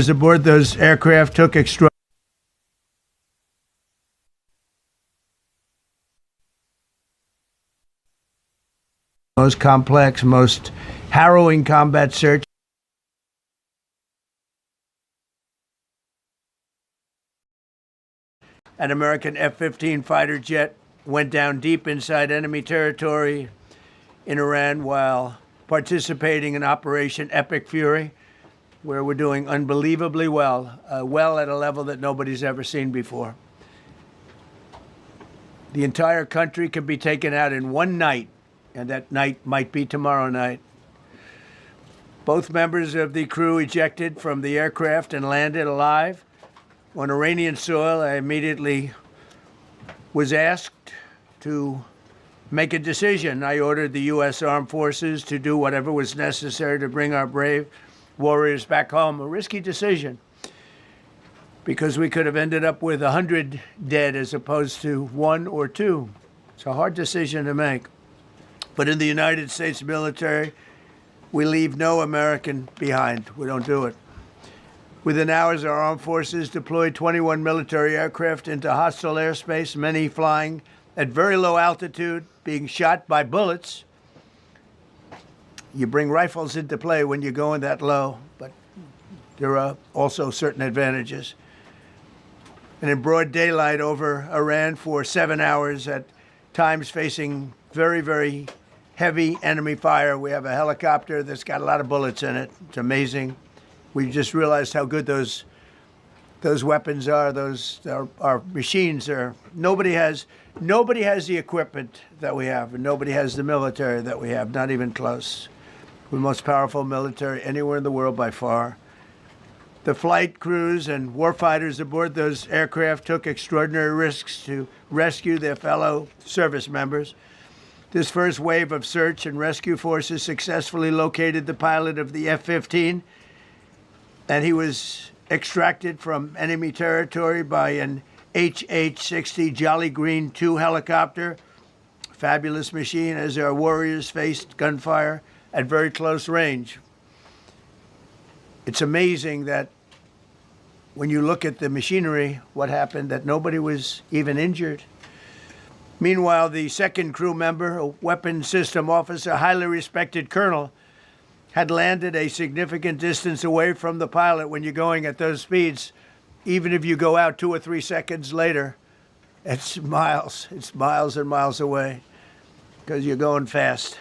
Aboard those aircraft took extra most complex, most harrowing combat search. An American F-15 fighter jet went down deep inside enemy territory in Iran while participating in Operation Epic Fury, where we're doing unbelievably well, well at a level that nobody's ever seen before. The entire country can be taken out in one night, and that night might be tomorrow night. Both members of the crew ejected from the aircraft and landed alive. On Iranian soil, I immediately was asked to make a decision. I ordered the U.S. Armed Forces to do whatever was necessary to bring our brave warriors back home. A risky decision, because we could have ended up with 100 dead as opposed to 1 or 2. It's a hard decision to make. But in the United States military, we leave no American behind. We don't do it. Within hours, our armed forces deployed 21 military aircraft into hostile airspace, many flying at very low altitude, being shot by bullets. You bring rifles into play when you're going that low, but there are also certain advantages. And in broad daylight over Iran for 7 hours, at times facing very, very heavy enemy fire. We have a helicopter that's got a lot of bullets in it. It's amazing. We just realized how good those weapons are. Our machines are. Nobody has the equipment that we have, and nobody has the military that we have. Not even close. We're the most powerful military anywhere in the world by far. The flight crews and warfighters aboard those aircraft took extraordinary risks to rescue their fellow service members. This first wave of search and rescue forces successfully located the pilot of the F-15, and he was extracted from enemy territory by an HH-60 Jolly Green II helicopter. Fabulous machine as our warriors faced gunfire at very close range. It's amazing that when you look at the machinery, what happened, that nobody was even injured. Meanwhile, the second crew member, a weapons system officer, highly respected colonel, had landed a significant distance away from the pilot. When you're going at those speeds, even if you go out 2 or 3 seconds later, it's miles and miles away because you're going fast.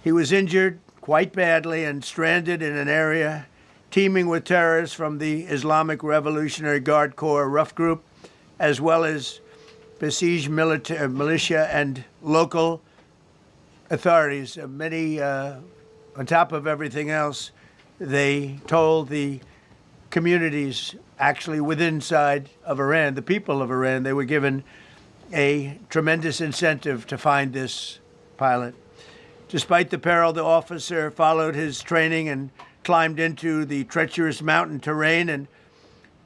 He was injured quite badly and stranded in an area teeming with terrorists from the Islamic Revolutionary Guard Corps rough group, as well as besieged militia and local authorities. Many, on top of everything else, they told the communities actually within inside of Iran, the people of Iran, they were given a tremendous incentive to find this pilot. Despite the peril, the officer followed his training and climbed into the treacherous mountain terrain and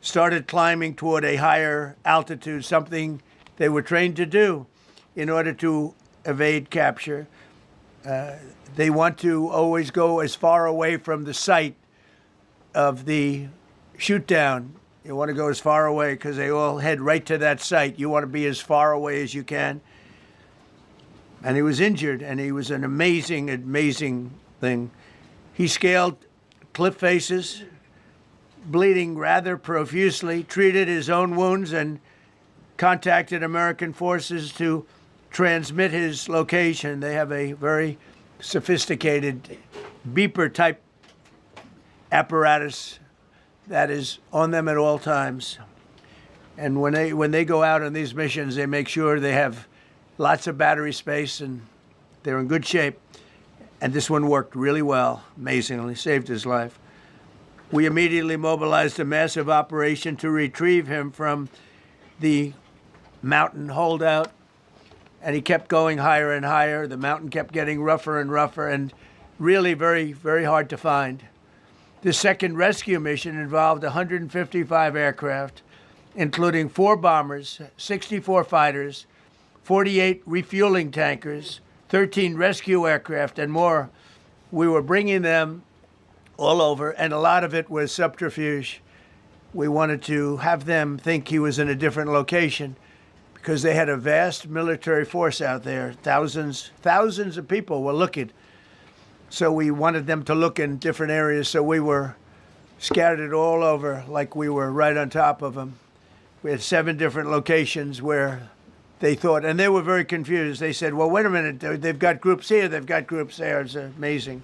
started climbing toward a higher altitude, something they were trained to do in order to evade capture. They want to always go as far away from the site of the shoot down. You want to go as far away because they all head right to that site. You want to be as far away as you can. And he was injured, and he was an amazing, amazing thing. He scaled cliff faces, bleeding rather profusely, treated his own wounds, and contacted American forces to transmit his location. They have a very sophisticated beeper-type apparatus that is on them at all times. And when they go out on these missions, they make sure they have lots of battery space, and they're in good shape. And this one worked really well, amazingly, saved his life. We immediately mobilized a massive operation to retrieve him from the mountain holdout, and he kept going higher and higher. The mountain kept getting rougher and rougher, and really very, very hard to find. The second rescue mission involved 155 aircraft, including 4 bombers, 64 fighters, 48 refueling tankers, 13 rescue aircraft, and more. We were bringing them all over, and a lot of it was subterfuge. We wanted to have them think he was in a different location because they had a vast military force out there. Thousands of people were looking. So we wanted them to look in different areas, so we were scattered all over like we were right on top of them. We had 7 different locations where they thought, and they were very confused. They said, well, wait a minute, they've got groups here, they've got groups there. It's an amazing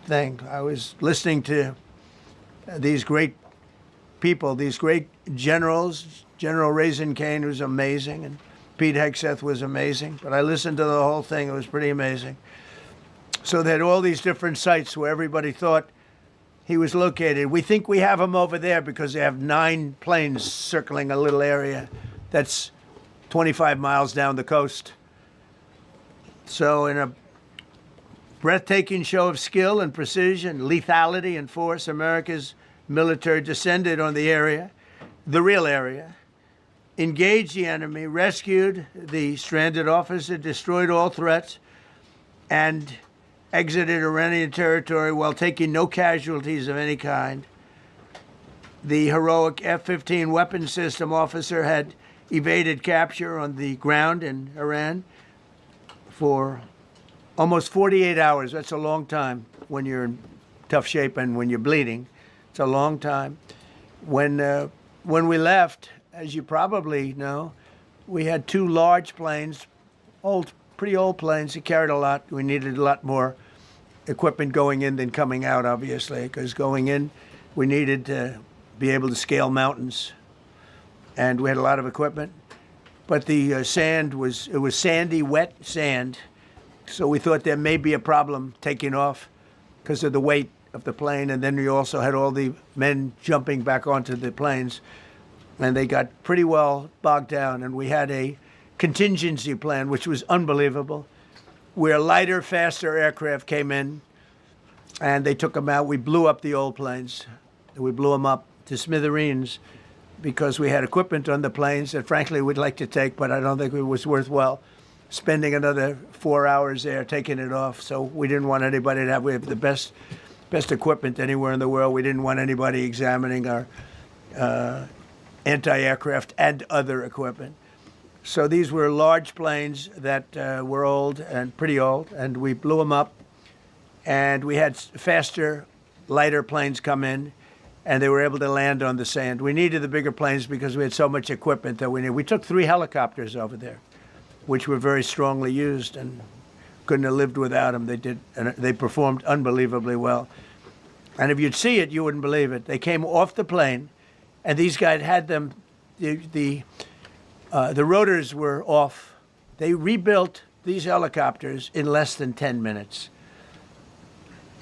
thing. I was listening to these great people, these great generals. General Raisin Cain was amazing, and Pete Hegseth was amazing. But I listened to the whole thing. It was pretty amazing. So they had all these different sites where everybody thought he was located. We think we have him over there because they have 9 planes circling a little area that's 25 miles down the coast. So in a breathtaking show of skill and precision, lethality and force, America's military descended on the area, the real area, engaged the enemy, rescued the stranded officer, destroyed all threats, and exited Iranian territory while taking no casualties of any kind. The heroic F-15 weapons system officer had evaded capture on the ground in Iran for almost 48 hours. That's a long time when you're in tough shape and when you're bleeding. It's a long time. When we left, as you probably know, we had 2 large planes, pretty old planes that carried a lot. We needed a lot more equipment going in than coming out, obviously, because going in, we needed to be able to scale mountains, and we had a lot of equipment. But the sand was sandy, wet sand, so we thought there may be a problem taking off because of the weight of the plane, and then we also had all the men jumping back onto the planes, and they got pretty well bogged down, and we had a contingency plan, which was unbelievable, where lighter, faster aircraft came in, and they took them out. We blew up the old planes. We blew them up to smithereens because we had equipment on the planes that, frankly, we'd like to take, but I don't think it was worthwhile spending another 4 hours there taking it off. So we didn't want anybody to have, we have the best equipment anywhere in the world. We didn't want anybody examining our anti-aircraft and other equipment. So these were large planes that were old and pretty old, and we blew them up. And we had faster, lighter planes come in, and they were able to land on the sand. We needed the bigger planes because we had so much equipment that we needed. We took 3 helicopters over there, which were very strongly used and couldn't have lived without them. They did, and they performed unbelievably well. And if you'd see it, you wouldn't believe it. They came off the plane, and these guys had them. The rotors were off. They rebuilt these helicopters in less than 10 minutes.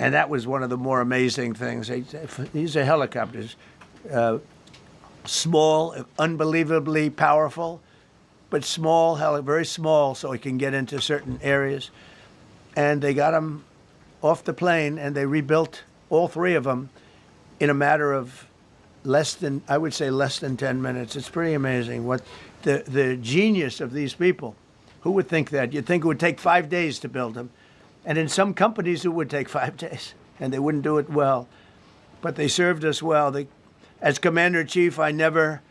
And that was one of the more amazing things. These are helicopters, small, unbelievably powerful, but small, very small, so it can get into certain areas. And they got them off the plane, and they rebuilt all 3 of them in a matter of less than 10 minutes. It's pretty amazing what the genius of these people. Who would think that? You'd think it would take 5 days to build them. And in some companies, it would take 5 days, and they wouldn't do it well. But they served us well. As Commander-in-Chief, I never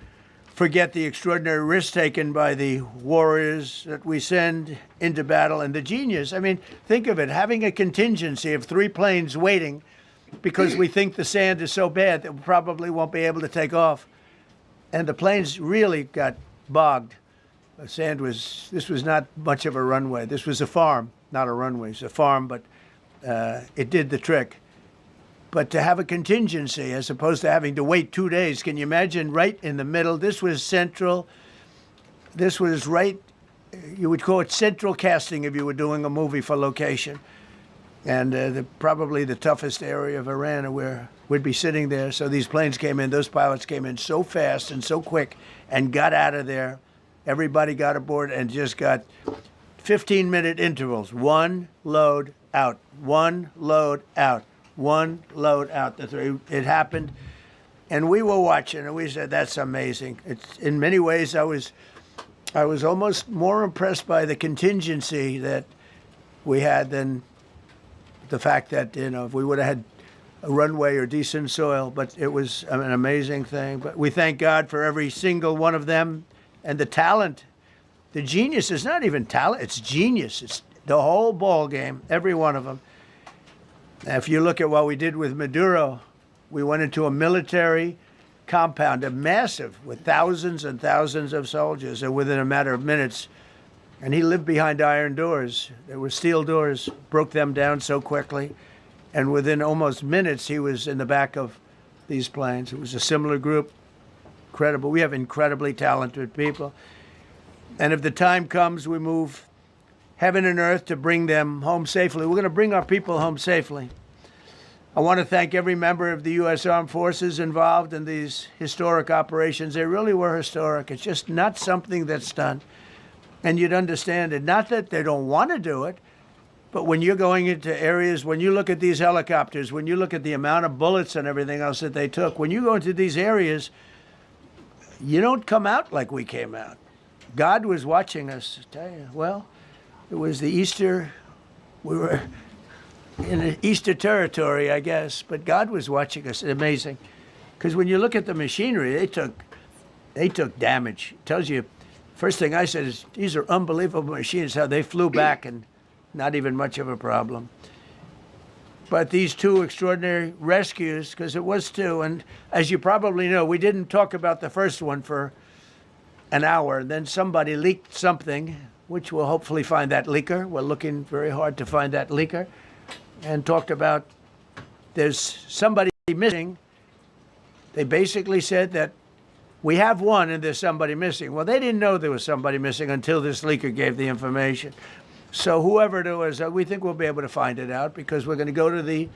forget the extraordinary risk taken by the warriors that we send into battle and the genius. I mean, think of it, having a contingency of 3 planes waiting because we think the sand is so bad that we probably won't be able to take off. And the planes really got bogged. This was not much of a runway. This was a farm, not a runway. It's a farm, but it did the trick. But to have a contingency as opposed to having to wait 2 days, can you imagine right in the middle? This was central. This was right, you would call it central casting if you were doing a movie for location. And probably the toughest area of Iran where we'd be sitting there. So these planes came in, those pilots came in so fast and so quick and got out of there. Everybody got aboard and just got 15-minute intervals. 1 load out, 1 load out, 1 load out. It happened, and we were watching, and we said, "That's amazing." It's in many ways, I was almost more impressed by the contingency that we had than the fact that if we would have had a runway or decent soil, but it was an amazing thing. But we thank God for every single one of them and the talent. The genius is not even talent, it's genius. It's the whole ball game, every one of them. If you look at what we did with Maduro, we went into a military compound, a massive, with thousands and thousands of soldiers, and within a matter of minutes, and he lived behind iron doors. There were steel doors, broke them down so quickly. And within almost minutes, he was in the back of these planes. It was a similar group. Incredible. We have incredibly talented people. And if the time comes, we move heaven and earth to bring them home safely. We're going to bring our people home safely. I want to thank every member of the U.S. Armed Forces involved in these historic operations. They really were historic. It's just not something that's done. And you'd understand it. Not that they don't want to do it, but when you're going into areas, when you look at these helicopters, when you look at the amount of bullets and everything else that they took, when you go into these areas, you don't come out like we came out. God was watching us. I tell you, well, it was the Easter, we were in the Easter territory, I guess, but God was watching us. It's amazing. Because when you look at the machinery, they took damage. It tells you, first thing I said is, these are unbelievable machines, how they flew back and not even much of a problem. But these two extraordinary rescues, because it was two, and as you probably know, we didn't talk about the first one for an hour. And then somebody leaked something, which we'll hopefully find that leaker. We're looking very hard to find that leaker. And talked about there's somebody missing. They basically said that we have one and there's somebody missing. Well, they didn't know there was somebody missing until this leaker gave the information. So whoever it was, we think we'll be able to find it out because we're going to go to the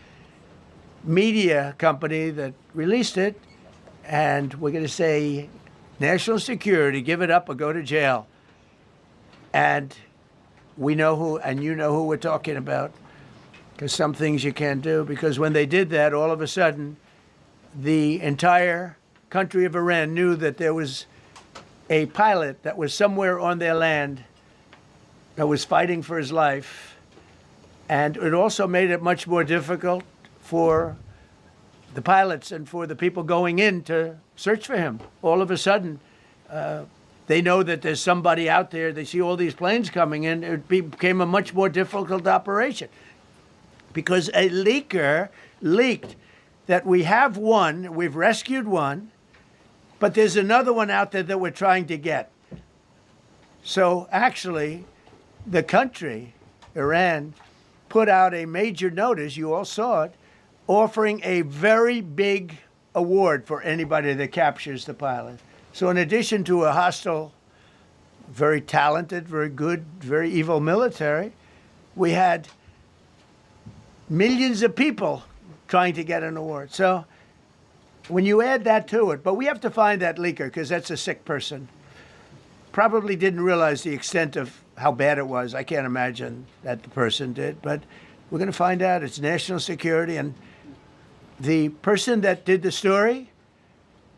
media company that released it, and we're going to say, national security, give it up or go to jail. And we know who, and you know who we're talking about, because some things you can't do. Because when they did that, all of a sudden, the entire country of Iran knew that there was a pilot that was somewhere on their land that was fighting for his life. And it also made it much more difficult for the pilots and for the people going in to search for him. All of a sudden, they know that there's somebody out there. They see all these planes coming in. It became a much more difficult operation because a leaker leaked that we have one, we've rescued one, but there's another one out there that we're trying to get. So actually, the country, Iran, put out a major notice, you all saw it, offering a very big award for anybody that captures the pilot. So in addition to a hostile, very talented, very good, very evil military, we had millions of people trying to get an award. So when you add that to it, but we have to find that leaker because that's a sick person. Probably didn't realize the extent of how bad it was. I can't imagine that the person did, but we're going to find out. It's national security, and the person that did the story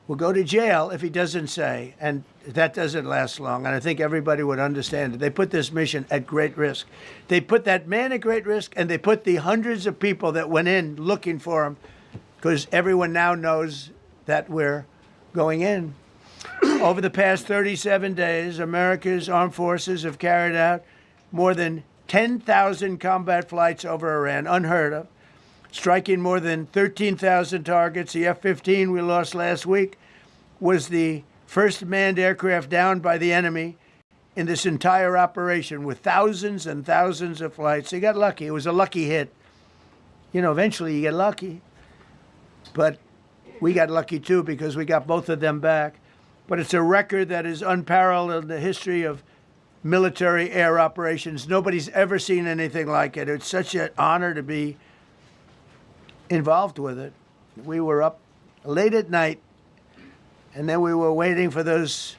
will go to jail if he doesn't say, and that doesn't last long, and I think everybody would understand it. They put this mission at great risk. They put that man at great risk, and they put the hundreds of people that went in looking for him, because everyone now knows that we're going in. Over the past 37 days, America's armed forces have carried out more than 10,000 combat flights over Iran, unheard of, striking more than 13,000 targets. The F-15 we lost last week was the first manned aircraft downed by the enemy in this entire operation with thousands and thousands of flights. They got lucky. It was a lucky hit. You know, eventually you get lucky. But we got lucky too because we got both of them back. But it's a record that is unparalleled in the history of military air operations. Nobody's ever seen anything like it. It's such an honor to be involved with it. We were up late at night, and then we were waiting for those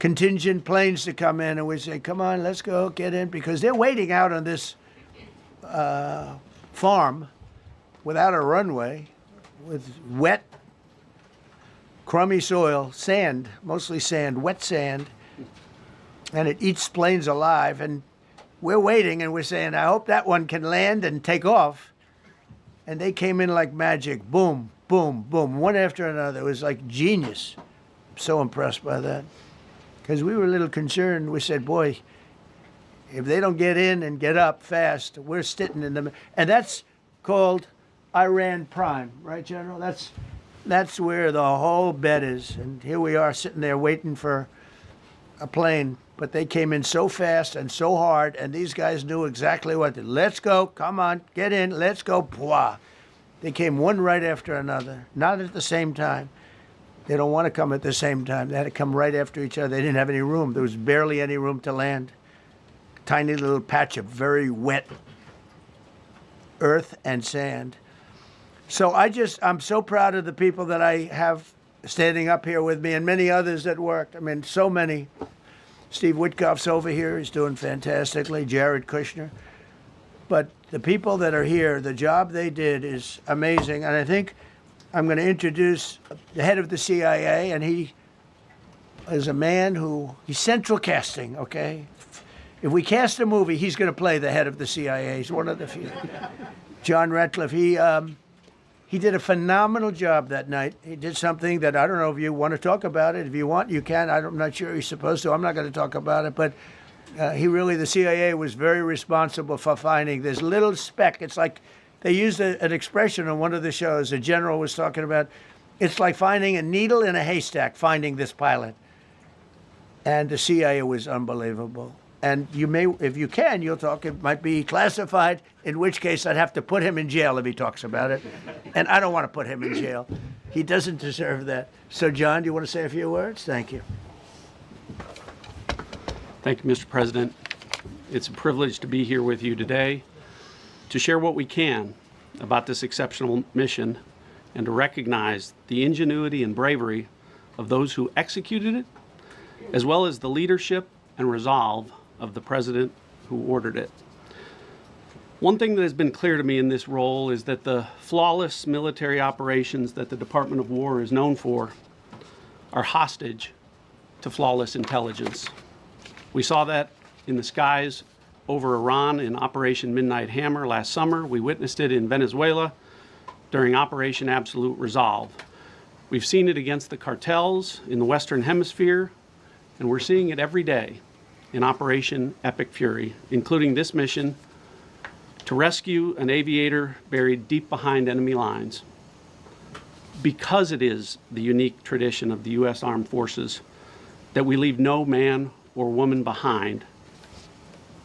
contingent planes to come in, and we say, come on, let's go, get in, because they're waiting out on this farm without a runway, with wet, crummy soil, sand, mostly sand, wet sand, and it eats planes alive. And we're waiting, and we're saying, I hope that one can land and take off. and they came in like magic. Boom, boom, boom, one after another. It was like genius. I'm so impressed by that. Because we were a little concerned. We said, boy, if they don't get in and get up fast, we're sitting in the... And that's called Iran Prime, right, General? That's where the whole bet is. And here we are sitting there waiting for a plane. But they came in so fast and so hard, and these guys knew exactly what to do. Let's go. Come on. Get in. Let's go. Pwah. They came one right after another, not at the same time. They don't want to come at the same time. They had to come right after each other. They didn't have any room. There was barely any room to land. Tiny little patch of very wet earth and sand. So I'm so proud of the people that I have standing up here with me and many others that worked. I mean, so many. Steve Witkoff's over here. He's doing fantastically. Jared Kushner. But the people that are here, the job they did is amazing. And I think I'm going to introduce the head of the CIA, and he is a man he's central casting, okay? If we cast a movie, he's going to play the head of the CIA. He's one of the few. John Ratcliffe, he did a phenomenal job that night. He did something that I don't know if you want to talk about it. If you want, you can. I'm not sure he's supposed to. I'm not going to talk about it. But the CIA was very responsible for finding this little speck. It's like they used an expression on one of the shows. A general was talking about, it's like finding a needle in a haystack, finding this pilot. And the CIA was unbelievable. And you may, if you can, you'll talk. It might be classified, in which case I'd have to put him in jail if he talks about it. And I don't want to put him in jail. He doesn't deserve that. So, John, do you want to say a few words? Thank you. Thank you, Mr. President. It's a privilege to be here with you today to share what we can about this exceptional mission and to recognize the ingenuity and bravery of those who executed it, as well as the leadership and resolve of the president who ordered it. One thing that has been clear to me in this role is that the flawless military operations that the Department of War is known for are hostage to flawless intelligence. We saw that in the skies over Iran in Operation Midnight Hammer last summer. We witnessed it in Venezuela during Operation Absolute Resolve. We've seen it against the cartels in the Western Hemisphere, and we're seeing it every day in Operation Epic Fury, including this mission to rescue an aviator buried deep behind enemy lines. Because it is the unique tradition of the U.S. Armed Forces that we leave no man or woman behind,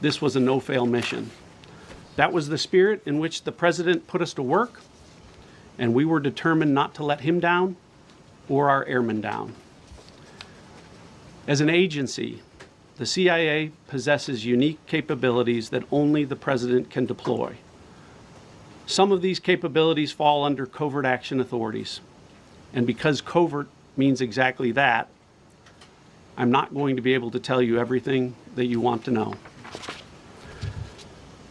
this was a no-fail mission. That was the spirit in which the President put us to work, and we were determined not to let him down or our airmen down. As an agency, the CIA possesses unique capabilities that only the President can deploy. Some of these capabilities fall under covert action authorities. And because covert means exactly that, I'm not going to be able to tell you everything that you want to know.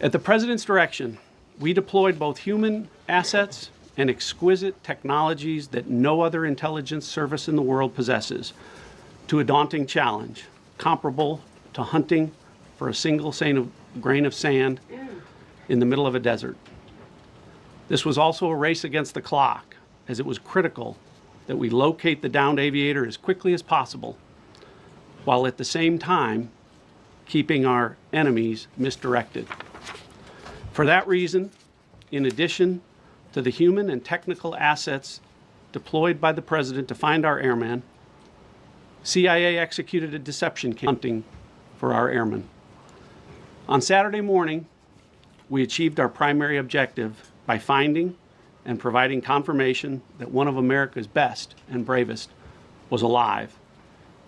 At the President's direction, we deployed both human assets and exquisite technologies that no other intelligence service in the world possesses to a daunting challenge, comparable to hunting for a single grain of sand in the middle of a desert. This was also a race against the clock, as it was critical that we locate the downed aviator as quickly as possible, while at the same time keeping our enemies misdirected. For that reason, in addition to the human and technical assets deployed by the President to find our airmen, CIA executed a deception campaign hunting for our airmen. On Saturday morning, we achieved our primary objective by finding and providing confirmation that one of America's best and bravest was alive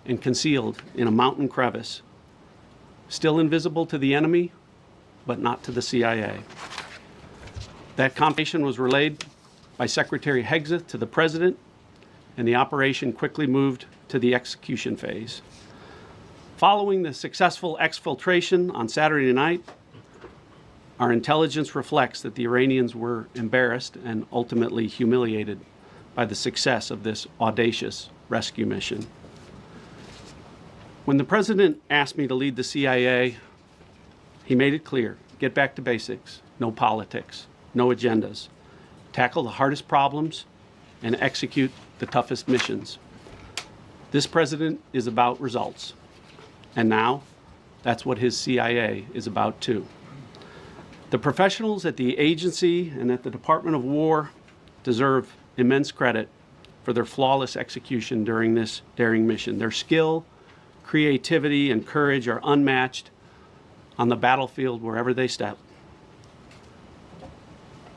and concealed in a mountain crevice, still invisible to the enemy, but not to the CIA. That confirmation was relayed by Secretary Hegseth to the President, and the operation quickly moved to the execution phase. Following the successful exfiltration on Saturday night, our intelligence reflects that the Iranians were embarrassed and ultimately humiliated by the success of this audacious rescue mission. When the President asked me to lead the CIA, he made it clear, get back to basics, no politics, no agendas, tackle the hardest problems, and execute the toughest missions. This president is about results. And now, that's what his CIA is about too. The professionals at the agency and at the Department of War deserve immense credit for their flawless execution during this daring mission. Their skill, creativity, and courage are unmatched on the battlefield wherever they step.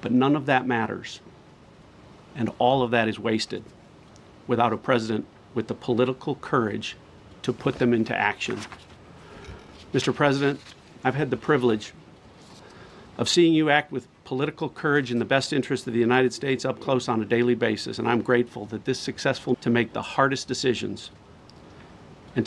But none of that matters, and all of that is wasted without a president with the political courage to put them into action. Mr. President, I've had the privilege of seeing you act with political courage in the best interest of the United States up close on a daily basis, and I'm grateful that this is successful to make the hardest decisions